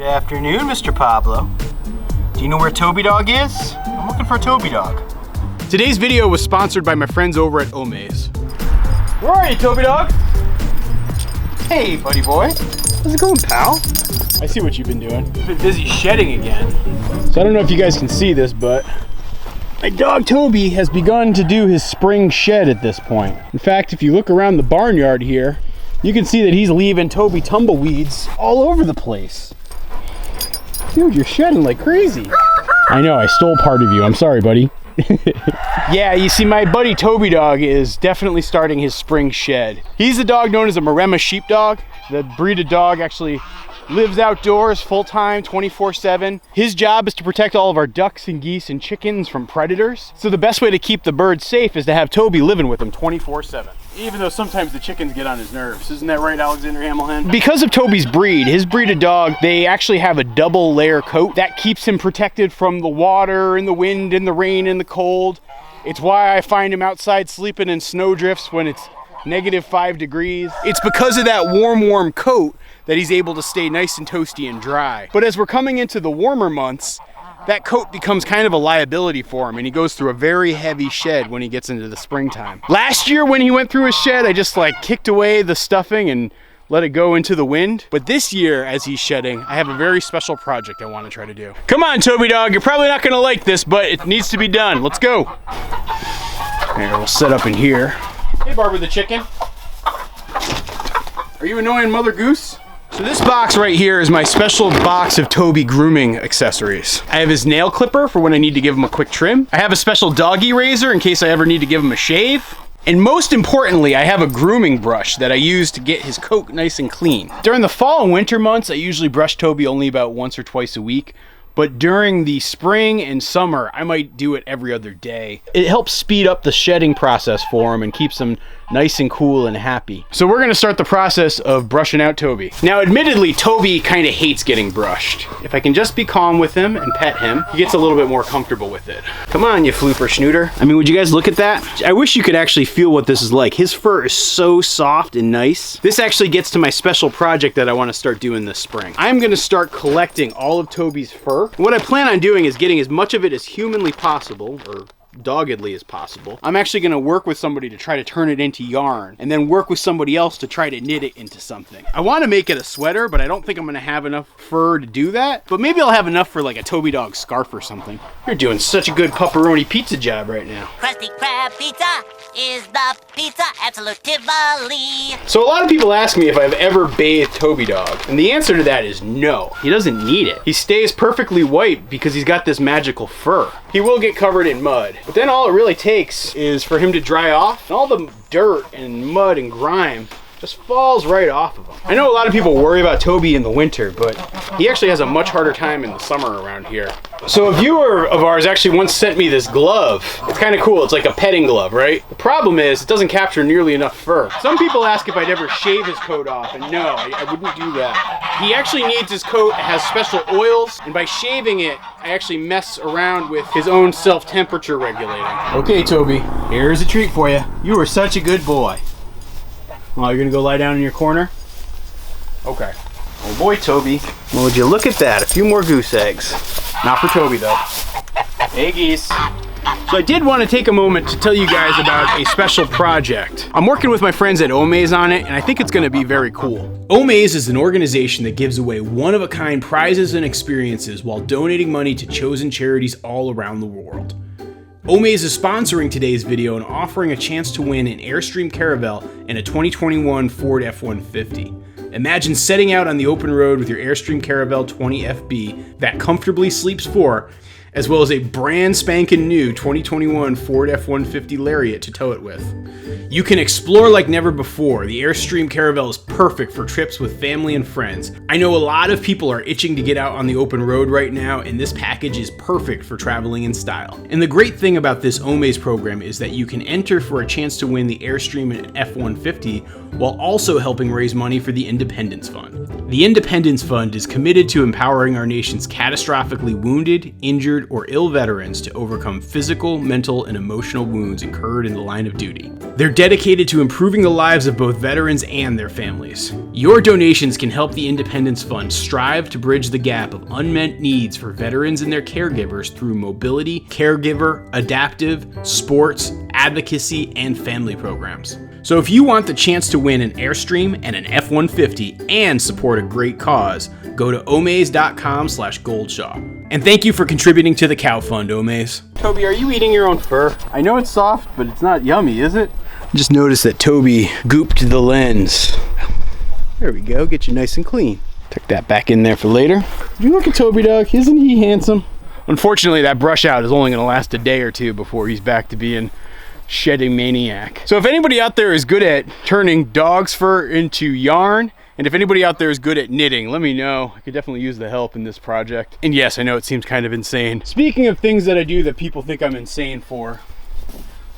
Good afternoon, Mr. Pablo. Do you know where Toby Dog is? I'm looking for a Toby Dog. Today's video was sponsored by my friends over at Omaze. Where are you, Toby Dog? Hey, buddy boy. How's it going, pal? I see what you've been doing. You've been busy shedding again. So I don't know if you guys can see this, but my dog Toby has begun to do his spring shed at this point. In fact, if you look around the barnyard here, you can see that he's leaving Toby tumbleweeds all over the place. Dude, you're shedding like crazy. I know, I stole part of you. I'm sorry, buddy. Yeah, you see, my buddy Toby Dog is definitely starting his spring shed. He's a dog known as a Maremma sheepdog. The breed of dog actually lives outdoors full-time, 24/7. His job is to protect all of our ducks and geese and chickens from predators. So the best way to keep the birds safe is to have Toby living with him 24/7. Even though sometimes the chickens get on his nerves. Isn't that right, Alexander Hamilton? Because of Toby's breed, his breed of dog, they actually have a double layer coat that keeps him protected from the water and the wind and the rain and the cold. It's why I find him outside sleeping in snowdrifts when it's -5 degrees. It's because of that warm coat that he's able to stay nice and toasty and dry. But as we're coming into the warmer months, that coat becomes kind of a liability for him, and he goes through a very heavy shed when he gets into the springtime. Last year when he went through his shed, I just like kicked away the stuffing and let it go into the wind. But this year, as he's shedding, I have a very special project I want to try to do. Come on, Toby Dog, you're probably not gonna like this, but it needs to be done. Let's go. Here, we'll set up in here. Hey, Barbara the chicken. Are you annoying Mother Goose? So this box right here is my special box of Toby grooming accessories. I have his nail clipper for when I need to give him a quick trim. I have a special doggy razor in case I ever need to give him a shave. And most importantly, I have a grooming brush that I use to get his coat nice and clean. During the fall and winter months, I usually brush Toby only about once or twice a week. But during the spring and summer, I might do it every other day. It helps speed up the shedding process for him and keeps him nice and cool and happy. So we're gonna start the process of brushing out Toby. Now, admittedly, Toby kind of hates getting brushed. If I can just be calm with him and pet him, he gets a little bit more comfortable with it. Come on, you flooper schnooter. I mean, would you guys look at that? I wish you could actually feel what this is like. His fur is so soft and nice. This actually gets to my special project that I wanna start doing this spring. I'm gonna start collecting all of Toby's fur. What I plan on doing is getting as much of it as humanly possible, or doggedly as possible. I'm actually going to work with somebody to try to turn it into yarn, and then work with somebody else to try to knit it into something. I want to make it a sweater, but I don't think I'm going to have enough fur to do that. But maybe I'll have enough for like a Toby Dog scarf or something. You're doing such a good pepperoni pizza job right now. Krusty Krab pizza is the pizza absolutively. So a lot of people ask me if I've ever bathed Toby Dog, and the answer to that is no. He doesn't need it. He stays perfectly white because he's got this magical fur. He will get covered in mud, but then all it really takes is for him to dry off, and all the dirt and mud and grime just falls right off of him. I know a lot of people worry about Toby in the winter, but he actually has a much harder time in the summer around here. So a viewer of ours actually once sent me this glove. It's kind of cool. It's like a petting glove, right? The problem is it doesn't capture nearly enough fur. Some people ask if I'd ever shave his coat off, and no, I wouldn't do that. He actually needs his coat. It has special oils, and by shaving it, I actually mess around with his own self-temperature regulating. Okay, Toby, here's a treat for you. You are such a good boy. Oh, you're gonna go lie down in your corner? Okay. Oh boy, Toby. Well, would you look at that? A few more goose eggs. Not for Toby, though. Hey, geese. So I did want to take a moment to tell you guys about a special project. I'm working with my friends at Omaze on it, and I think it's going to be very cool. Omaze is an organization that gives away one-of-a-kind prizes and experiences while donating money to chosen charities all around the world. Omaze is sponsoring today's video and offering a chance to win an Airstream Caravelle and a 2021 Ford F-150. Imagine setting out on the open road with your Airstream Caravelle 20 FB that comfortably sleeps 4, as well as a brand spanking new 2021 Ford F-150 Lariat to tow it with. You can explore like never before. The Airstream Caravelle is perfect for trips with family and friends. I know a lot of people are itching to get out on the open road right now, and this package is perfect for traveling in style. And the great thing about this Omaze program is that you can enter for a chance to win the Airstream and F-150 while also helping raise money for the Independence Fund. The Independence Fund is committed to empowering our nation's catastrophically wounded, injured, injured, or ill veterans to overcome physical, mental, and emotional wounds incurred in the line of duty. They're dedicated to improving the lives of both veterans and their families. Your donations can help the Independence Fund strive to bridge the gap of unmet needs for veterans and their caregivers through mobility, caregiver, adaptive, sports, advocacy, and family programs. So if you want the chance to win an Airstream and an F-150 and support a great cause, go to omaze.com/goldshaw. And thank you for contributing to the Cow Fund, Omaze. Toby, are you eating your own fur? I know it's soft, but it's not yummy, is it? Just noticed that Toby gooped the lens. There we go, get you nice and clean. Tuck that back in there for later. Did you look at Toby, dog? Isn't he handsome? Unfortunately, that brush out is only gonna last a day or two before he's back to being shedding maniac. So if anybody out there is good at turning dog's fur into yarn, and if anybody out there is good at knitting, let me know. I could definitely use the help in this project. And yes, I know it seems kind of insane. Speaking of things that I do that people think I'm insane for,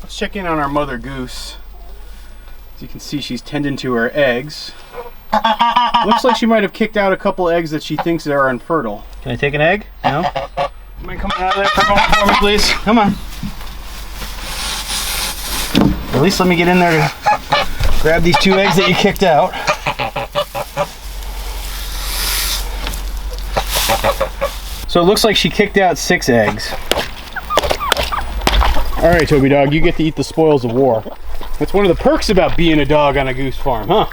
let's check in on our mother goose. As you can see, she's tending to her eggs. Looks like she might have kicked out a couple eggs that she thinks are infertile. Can I take an egg? No? You mind coming out of there for a moment for me, please? Come on. At least let me get in there to grab these 2 eggs that you kicked out. So it looks like she kicked out 6 eggs. All right, Toby dog, you get to eat the spoils of war. That's one of the perks about being a dog on a goose farm, huh?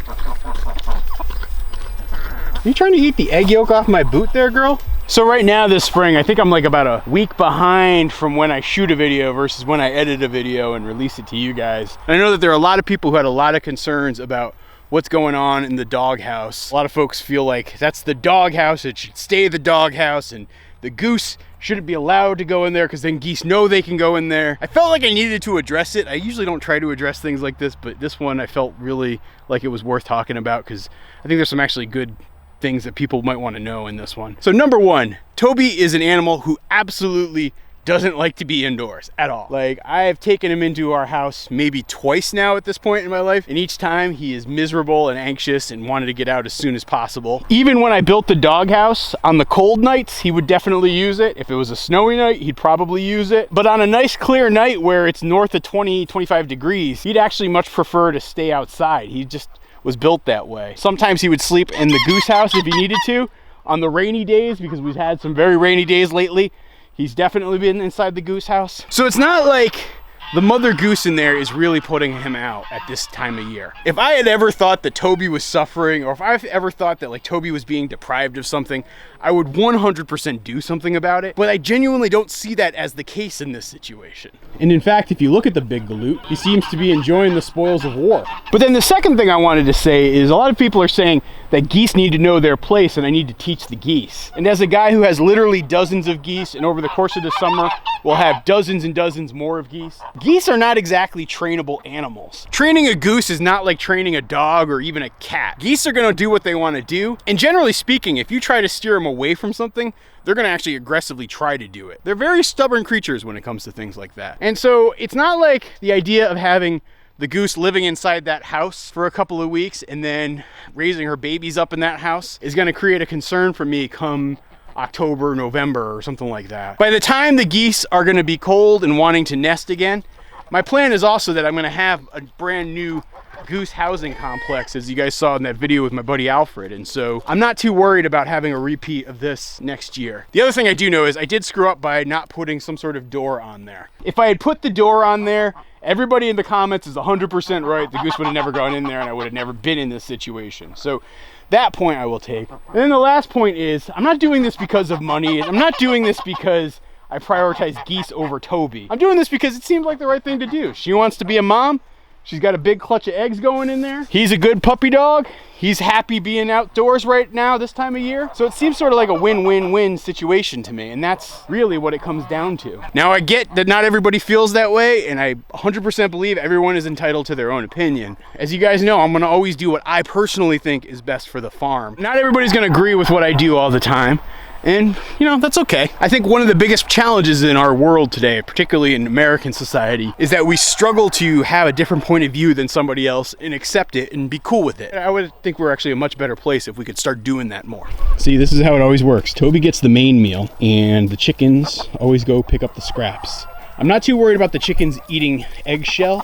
Are you trying to eat the egg yolk off my boot there, girl? So right now this spring, I think I'm like about a week behind from when I shoot a video versus when I edit a video and release it to you guys. And I know that there are a lot of people who had a lot of concerns about what's going on in the doghouse. A lot of folks feel like that's the doghouse, it should stay the doghouse, and the goose shouldn't be allowed to go in there because then geese know they can go in there. I felt like I needed to address it. I usually don't try to address things like this, but this one I felt really like it was worth talking about because I think there's some actually good things that people might want to know in this one. So number one, Toby is an animal who absolutely doesn't like to be indoors at all. Like, I have taken him into our house maybe twice now at this point in my life, and each time he is miserable and anxious and wanted to get out as soon as possible. Even when I built the doghouse, on the cold nights, he would definitely use it. If it was a snowy night, he'd probably use it. But on a nice clear night where it's north of 25 degrees, he'd actually much prefer to stay outside. He just was built that way. Sometimes he would sleep in the goose house if he needed to. On the rainy days, because we've had some very rainy days lately, he's definitely been inside the goose house. So it's not like the mother goose in there is really putting him out at this time of year. If I had ever thought that Toby was suffering, or if I've ever thought that like Toby was being deprived of something, I would 100% do something about it. But I genuinely don't see that as the case in this situation. And in fact, if you look at the big galoot, he seems to be enjoying the spoils of war. But then the second thing I wanted to say is a lot of people are saying that geese need to know their place and I need to teach the geese. And as a guy who has literally dozens of geese, and over the course of the summer, we'll have dozens and dozens more of geese. Geese are not exactly trainable animals. Training a goose is not like training a dog or even a cat. Geese are gonna do what they wanna do. And generally speaking, if you try to steer them away from something, they're gonna actually aggressively try to do it. They're very stubborn creatures when it comes to things like that. And so it's not like the idea of having the goose living inside that house for a couple of weeks and then raising her babies up in that house is gonna create a concern for me come October, November, or something like that. By the time the geese are gonna be cold and wanting to nest again, my plan is also that I'm gonna have a brand new goose housing complex, as you guys saw in that video with my buddy Alfred, and so I'm not too worried about having a repeat of this next year. The other thing I do know is I did screw up by not putting some sort of door on there. If I had put the door on there, everybody in the comments is 100% right. The goose would have never gone in there and I would have never been in this situation. So that point I will take. And then the last point is I'm not doing this because of money. I'm not doing this because I prioritize geese over Toby. I'm doing this because it seems like the right thing to do. She wants to be a mom. She's got a big clutch of eggs going in there. He's a good puppy dog. He's happy being outdoors right now this time of year. So it seems sort of like a win-win-win situation to me, and that's really what it comes down to. Now I get that not everybody feels that way, and I 100% believe everyone is entitled to their own opinion. As you guys know, I'm gonna always do what I personally think is best for the farm. Not everybody's gonna agree with what I do all the time. And, you know, that's okay. I think one of the biggest challenges in our world today, particularly in American society, is that we struggle to have a different point of view than somebody else and accept it and be cool with it. And I would think we're actually a much better place if we could start doing that more. See, this is how it always works. Toby gets the main meal and the chickens always go pick up the scraps. I'm not too worried about the chickens eating eggshell.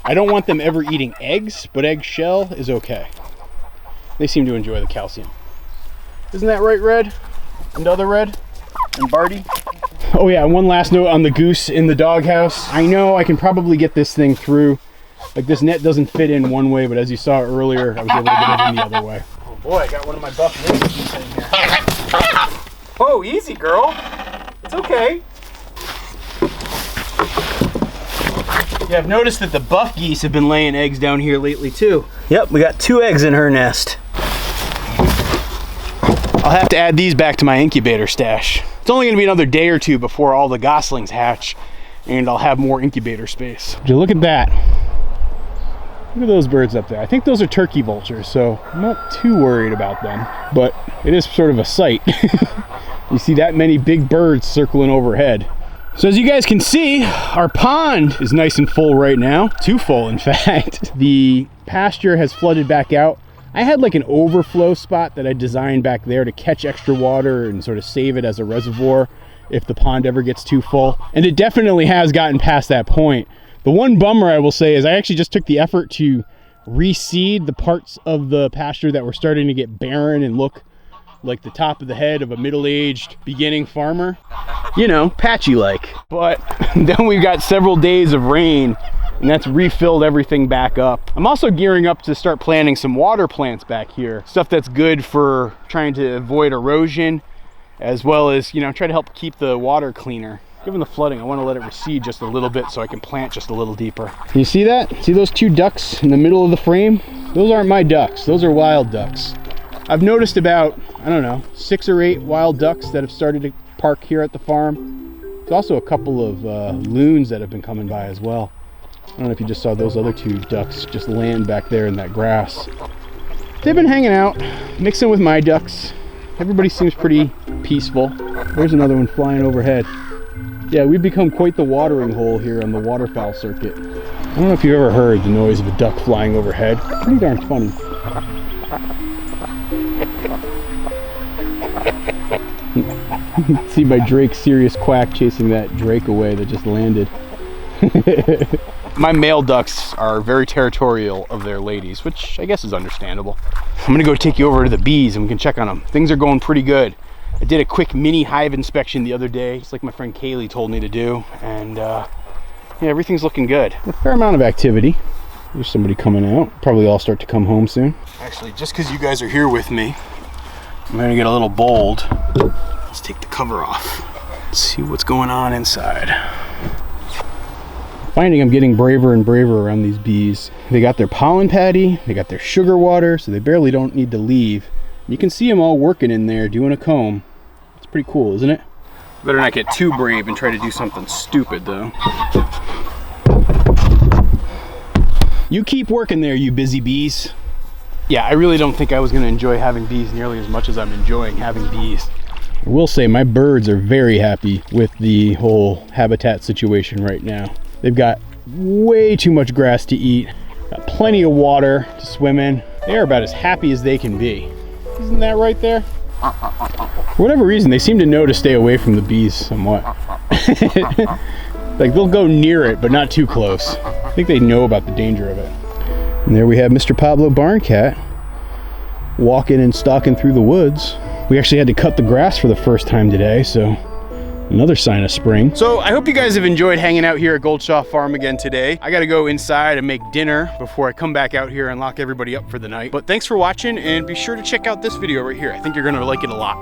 I don't want them ever eating eggs, but eggshell is okay. They seem to enjoy the calcium. Isn't that right, Red? And other Red? And Barty? Oh yeah, one last note on the goose in the doghouse. I know I can probably get this thing through. Like, this net doesn't fit in one way, but as you saw earlier, I was able to get it in the other way. Oh boy, I got one of my buff geese in here. Oh, easy, girl. It's okay. Yeah, I've noticed that the buff geese have been laying eggs down here lately too. Yep, we got 2 eggs in her nest. I'll have to add these back to my incubator stash. It's only gonna be another day or 2 before all the goslings hatch and I'll have more incubator space. Would you look at that? Look at those birds up there. I think those are turkey vultures, so I'm not too worried about them, but it is sort of a sight. You see that many big birds circling overhead. So as you guys can see, our pond is nice and full right now. Too full, in fact. The pasture has flooded back out. I had like an overflow spot that I designed back there to catch extra water and sort of save it as a reservoir if the pond ever gets too full. And it definitely has gotten past that point. The one bummer I will say is I actually just took the effort to reseed the parts of the pasture that were starting to get barren and look like the top of the head of a middle-aged beginning farmer. You know, patchy like. But then we've got several days of rain and that's refilled everything back up. I'm also gearing up to start planting some water plants back here. Stuff that's good for trying to avoid erosion, as well as, you know, try to help keep the water cleaner. Given the flooding, I want to let it recede just a little bit so I can plant just a little deeper. You see that? See those 2 ducks in the middle of the frame? Those aren't my ducks, those are wild ducks. I've noticed about, I don't know, 6 or 8 wild ducks that have started to park here at the farm. There's also a couple of loons that have been coming by as well. I don't know if you just saw those other 2 ducks just land back there in that grass. They've been hanging out, mixing with my ducks. Everybody seems pretty peaceful. There's another one flying overhead. Yeah, we've become quite the watering hole here on the waterfowl circuit. I don't know if you've ever heard the noise of a duck flying overhead. Pretty darn funny. See my Drake serious quack chasing that drake away that just landed. My male ducks are very territorial of their ladies, which I guess is understandable. I'm gonna go take you over to the bees and we can check on them. Things are going pretty good. I did a quick mini hive inspection the other day, just like my friend Kaylee told me to do, and yeah, everything's looking good. A fair amount of activity. There's somebody coming out. Probably all start to come home soon. Actually, just because you guys are here with me, I'm gonna get a little bold. Let's take the cover off. Let's see what's going on inside. Finding I'm getting braver and braver around these bees. They got their pollen patty, they got their sugar water, so they barely don't need to leave. You can see them all working in there doing a comb. It's pretty cool, isn't it? Better not get too brave and try to do something stupid though. You keep working there, you busy bees. Yeah, I really don't think I was gonna enjoy having bees nearly as much as I'm enjoying having bees. I will say my birds are very happy with the whole habitat situation right now. They've got way too much grass to eat, got plenty of water to swim in. They are about as happy as they can be. Isn't that right there? For whatever reason, they seem to know to stay away from the bees somewhat. Like, they'll go near it, but not too close. I think they know about the danger of it. And there we have Mr. Pablo Barn Cat walking and stalking through the woods. We actually had to cut the grass for the first time today, so another sign of spring. So I hope you guys have enjoyed hanging out here at Goldshaw Farm again today. I gotta go inside and make dinner before I come back out here and lock everybody up for the night. But thanks for watching, and be sure to check out this video right here. I think you're gonna like it a lot.